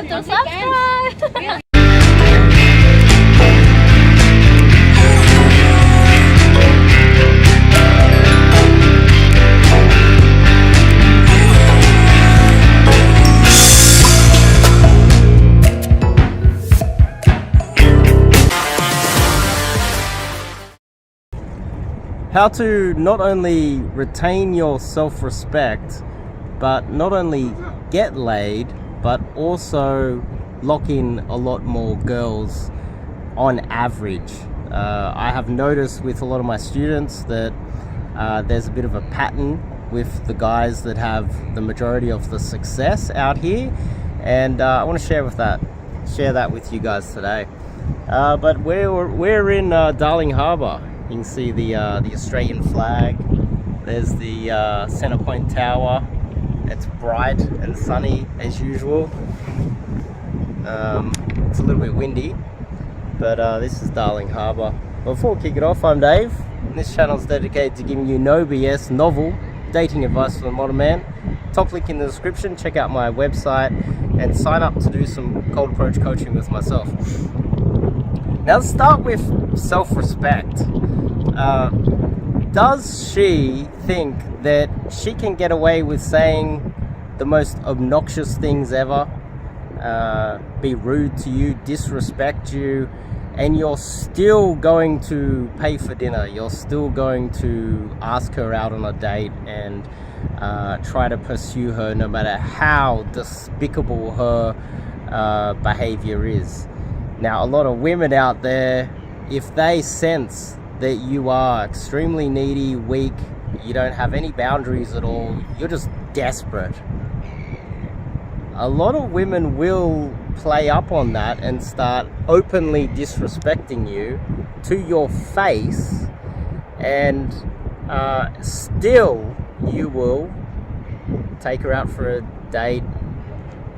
forget to subscribe. How to not only retain your self-respect, but not only get laid, but also lock in a lot more girls on average. I have noticed with a lot of my students that there's a bit of a pattern with the guys that have the majority of the success out here, and I want to share that with you guys today. But we're in Darling Harbour. You can see the Australian flag. There's the Centre Point Tower. It's bright and sunny as usual. It's a little bit windy, but this is Darling Harbour. Before we kick it off, I'm Dave. This channel is dedicated to giving you no BS, novel dating advice for the modern man. Top link in the description. Check out my website and sign up to do some cold approach coaching with myself. Now let's start with self-respect. Does she think that she can get away with saying the most obnoxious things ever, be rude to you, disrespect you, and you're still going to pay for dinner, you're still going to ask her out on a date and try to pursue her no matter how despicable her behavior is? Now, a lot of women out there, if they sense that you are extremely needy, weak, you don't have any boundaries at all, you're just desperate, a lot of women will play up on that and start openly disrespecting you to your face, and still you will take her out for a date,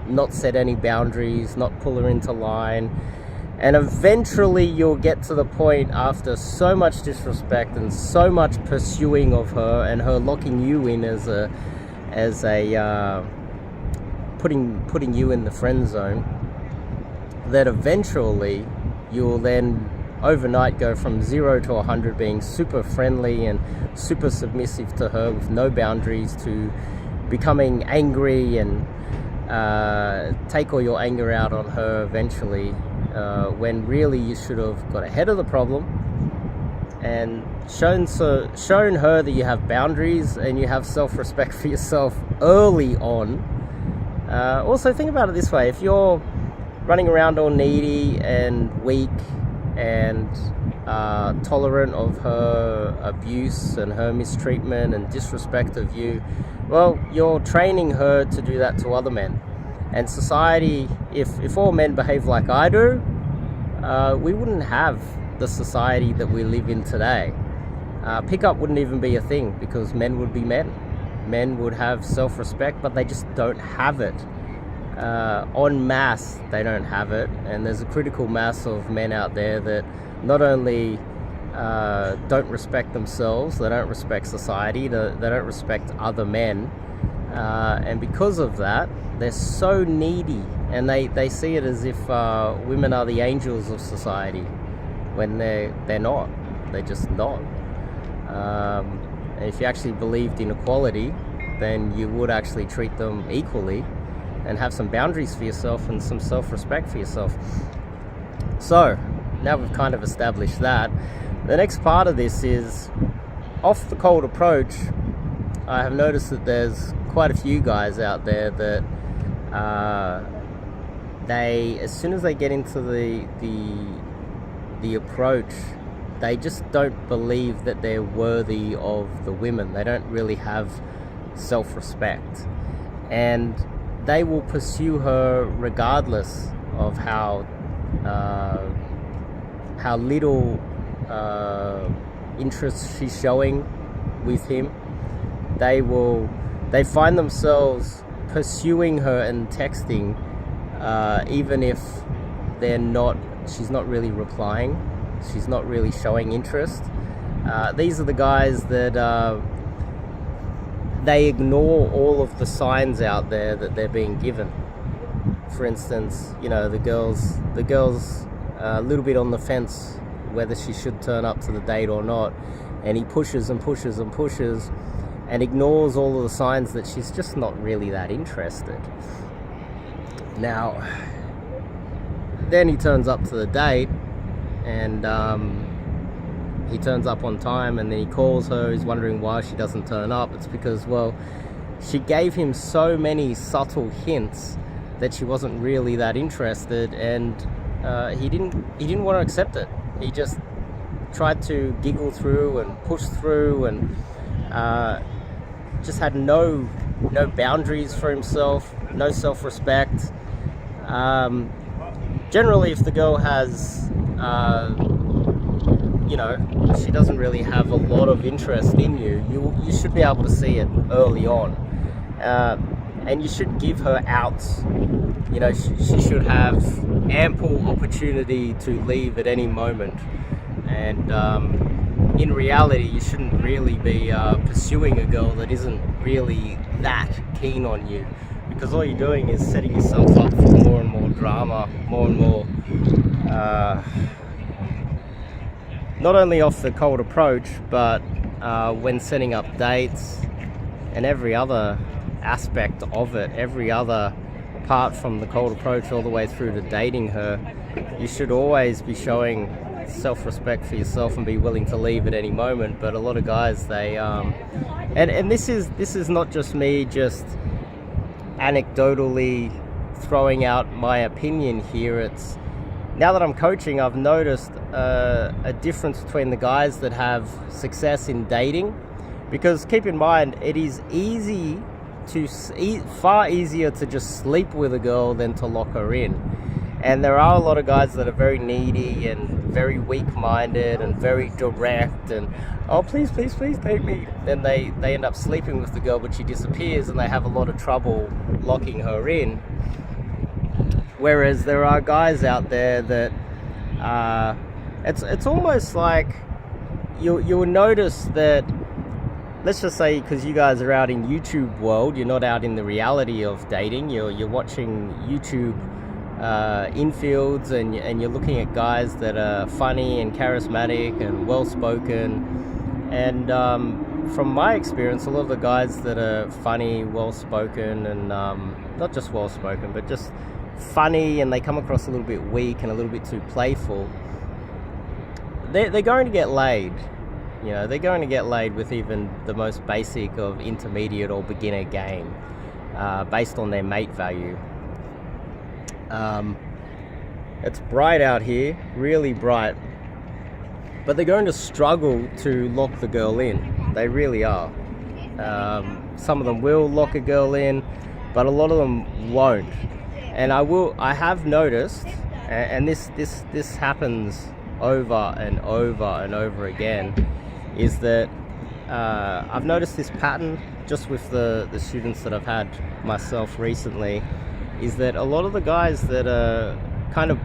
not set any boundaries, not pull her into line. And eventually you'll get to the point, after so much disrespect and so much pursuing of her and her locking you in as a putting you in the friend zone, that eventually you'll then overnight go from 0 to 100, being super friendly and super submissive to her with no boundaries, to becoming angry and take all your anger out on her eventually. When really you should have got ahead of the problem and shown her that you have boundaries and you have self-respect for yourself early on. Also, think about it this way: if you're running around all needy and weak and tolerant of her abuse and her mistreatment and disrespect of you, well, you're training her to do that to other men. And society, if all men behave like I do, we wouldn't have the society that we live in today. Pickup wouldn't even be a thing, because men would be men. Men would have self-respect, but they just don't have it. En masse, they don't have it. And there's a critical mass of men out there that not only don't respect themselves, they don't respect society, they don't respect other men. And because of that, they're so needy, and they see it as if women are the angels of society, when they're not. They're just not. And if you actually believed in equality, then you would actually treat them equally and have some boundaries for yourself and some self-respect for yourself. So now we've kind of established that, the next part of this is, off the cold approach, I have noticed that there's quite a few guys out there that they, as soon as they get into the approach, they just don't believe that they're worthy of the women. They don't really have self-respect, and they will pursue her regardless of how little interest she's showing with him. They find themselves pursuing her and texting, even if she's not really replying, she's not really showing interest. These are the guys that they ignore all of the signs out there that they're being given. for instance, you know, the girl's a little bit on the fence whether she should turn up to the date or not, and he pushes and pushes and pushes and ignores all of the signs that she's just not really that interested. Now, then he turns up to the date, and he turns up on time, and then he calls her. He's wondering why she doesn't turn up. It's because, well, she gave him so many subtle hints that she wasn't really that interested, and he didn't want to accept it. He just tried to giggle through and push through, and just had no boundaries for himself, no self-respect. Generally, if the girl has, you know, she doesn't really have a lot of interest in you, you should be able to see it early on. And you should give her outs. You know, she should have ample opportunity to leave at any moment. And in reality, you shouldn't really be pursuing a girl that isn't really that keen on you, because all you're doing is setting yourself up for more and more drama, more and more, not only off the cold approach, but when setting up dates and every other aspect of it, every other apart from the cold approach all the way through to dating her. You should always be showing self-respect for yourself and be willing to leave at any moment. But a lot of guys, they and this is not just me just anecdotally throwing out my opinion here. It's now that I'm coaching, I've noticed a difference between the guys that have success in dating, because keep in mind, it is far easier to just sleep with a girl than to lock her in. And there are a lot of guys that are very needy and very weak-minded and very direct and, oh, please take me. Then they end up sleeping with the girl, but she disappears, and they have a lot of trouble locking her in. Whereas there are guys out there that it's almost like you'll notice that, let's just say, because you guys are out in YouTube world, you're not out in the reality of dating. You're watching YouTube infields, and you're looking at guys that are funny and charismatic and well-spoken. And from my experience, a lot of the guys that are funny, well-spoken, and not just well-spoken, but just funny, and they come across a little bit weak and a little bit too playful, they're going to get laid. You know, they're going to get laid with even the most basic of intermediate or beginner game, based on their mate value. It's bright out here, really bright, but they're going to struggle to lock the girl in. They really are. Some of them will lock a girl in, but a lot of them won't. And I have noticed, and this happens over and over and over again, is that I've noticed this pattern just with the students that I've had myself recently, is that a lot of the guys that are kind of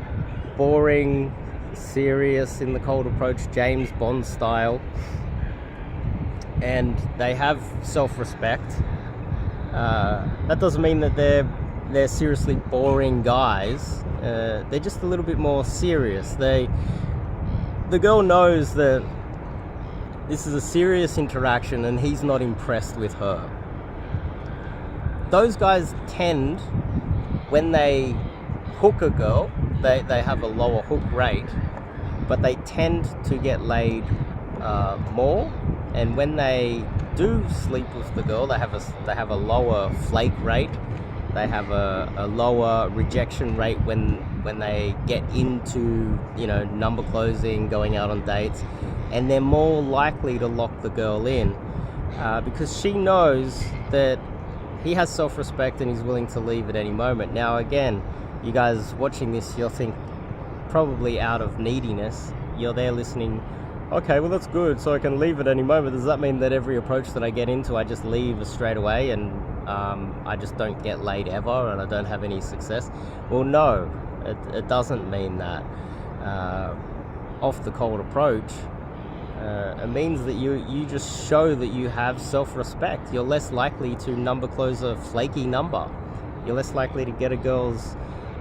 boring, serious in the cold approach, James Bond style, and they have self-respect, that doesn't mean that they're seriously boring guys. They're just a little bit more serious. The girl knows that this is a serious interaction and he's not impressed with her. Those guys tend, when they hook a girl, they have a lower hook rate, but they tend to get laid more. And when they do sleep with the girl, they have a lower flake rate. They have a lower rejection rate when they get into, you know, number closing, going out on dates, and they're more likely to lock the girl in because she knows that he has self-respect and he's willing to leave at any moment. Now, again, you guys watching this, you'll think probably out of neediness. You're there listening, okay, well, that's good, so I can leave at any moment. Does that mean that every approach that I get into, I just leave straight away and I just don't get laid ever and I don't have any success? Well, no, it doesn't mean that. Off the cold approach, it means that you just show that you have self-respect. You're less likely to number close a flaky number. You're less likely to get a girl's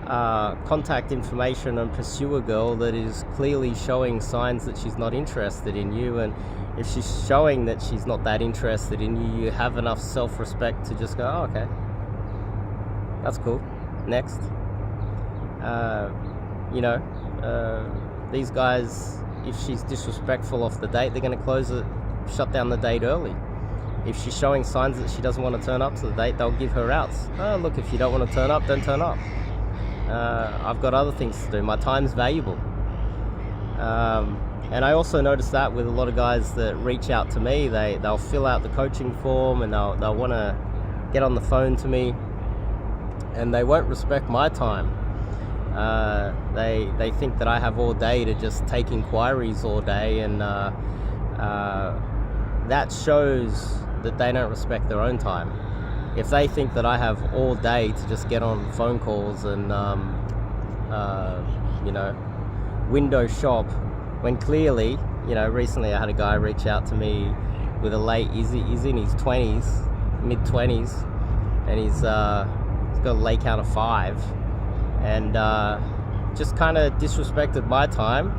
contact information and pursue a girl that is clearly showing signs that she's not interested in you. And if she's showing that she's not that interested in you, you have enough self-respect to just go, oh, okay, that's cool, next. These guys, if she's disrespectful off the date, they're going to shut down the date early. If she's showing signs that she doesn't want to turn up to the date, they'll give her outs. Oh, look, if you don't want to turn up, don't turn up. I've got other things to do. My time's valuable. And I also notice that with a lot of guys that reach out to me, they'll fill out the coaching form and they'll want to get on the phone to me, and they won't respect my time. They think that I have all day to just take inquiries all day, and that shows that they don't respect their own time. If they think that I have all day to just get on phone calls and window shop, when clearly, recently I had a guy reach out to me with he's in his 20s, mid-20s, and he's got a lay count of 5, and just kind of disrespected my time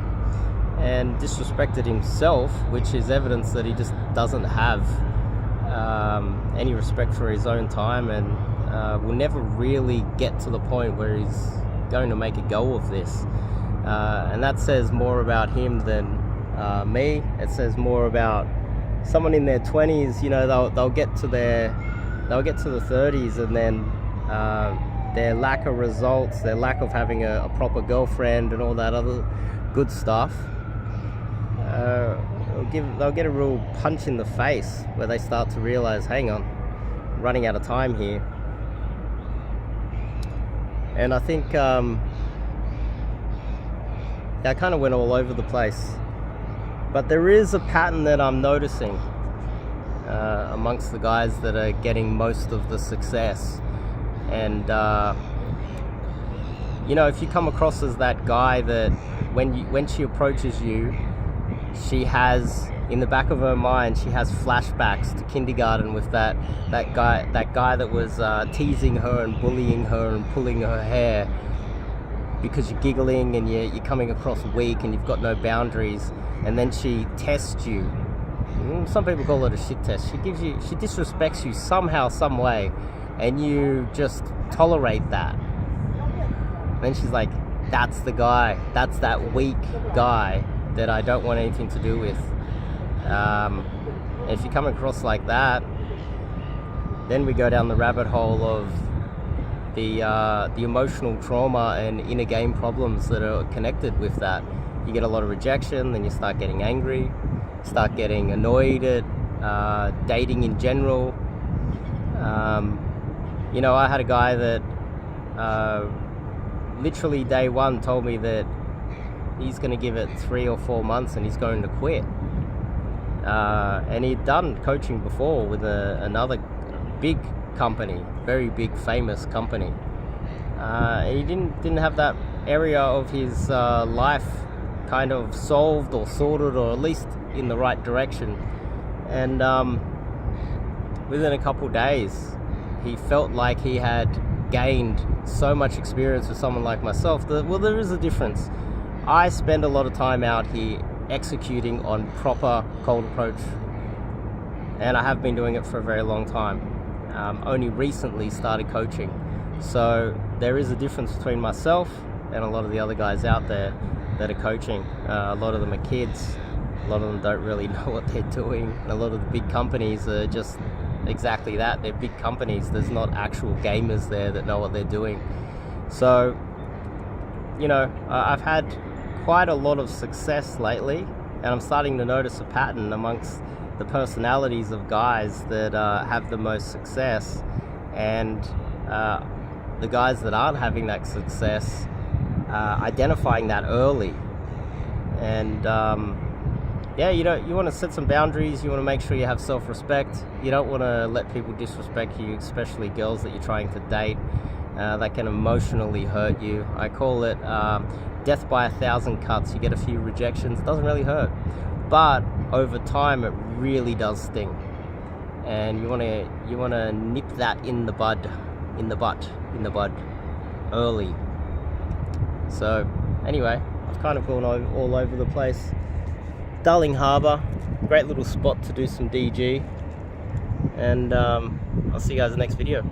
and disrespected himself, which is evidence that he just doesn't have any respect for his own time, and will never really get to the point where he's going to make a go of this. And that says more about him than me. It says more about someone in their 20s. They'll get to the 30s, and then their lack of results, their lack of having a proper girlfriend and all that other good stuff, they'll get a real punch in the face where they start to realize, hang on, I'm running out of time here. And I think I kind of went all over the place, but there is a pattern that I'm noticing amongst the guys that are getting most of the success. And if you come across as that guy that when she approaches you, she has, in the back of her mind, she has flashbacks to kindergarten with that guy that was teasing her and bullying her and pulling her hair because you're giggling and you're coming across weak and you've got no boundaries, and then she tests you. Some people call it a shit test. She disrespects you somehow, some way, and you just tolerate that. Then she's like, that's the guy, that's that weak guy that I don't want anything to do with. If you come across like that, then we go down the rabbit hole of the emotional trauma and inner game problems that are connected with that. You get a lot of rejection, then you start getting angry, start getting annoyed at dating in general. I had a guy that literally day one told me that he's going to give it 3 or 4 months and he's going to quit. And he'd done coaching before with another big company, very big famous company. He didn't have that area of his life kind of solved or sorted, or at least in the right direction. And within a couple days, he felt like he had gained so much experience with someone like myself that, well, there is a difference. I spend a lot of time out here executing on proper cold approach, and I have been doing it for a very long time. Only recently started coaching. So there is a difference between myself and a lot of the other guys out there that are coaching. A lot of them are kids. A lot of them don't really know what they're doing. And a lot of the big companies are just exactly that. They're big companies. There's not actual gamers there that know what they're doing. So, I've had quite a lot of success lately, and I'm starting to notice a pattern amongst the personalities of guys that have the most success, and the guys that aren't having that success, identifying that early. And you want to set some boundaries. You want to make sure you have self-respect. You don't want to let people disrespect you, especially girls that you're trying to date. That can emotionally hurt you. I call it death by 1,000 cuts. You get a few rejections. It doesn't really hurt, but over time it really does sting. And you want to nip that in the bud early, So anyway, I've kind of gone all over the place. Darling Harbour, great little spot to do some DG, and I'll see you guys in the next video.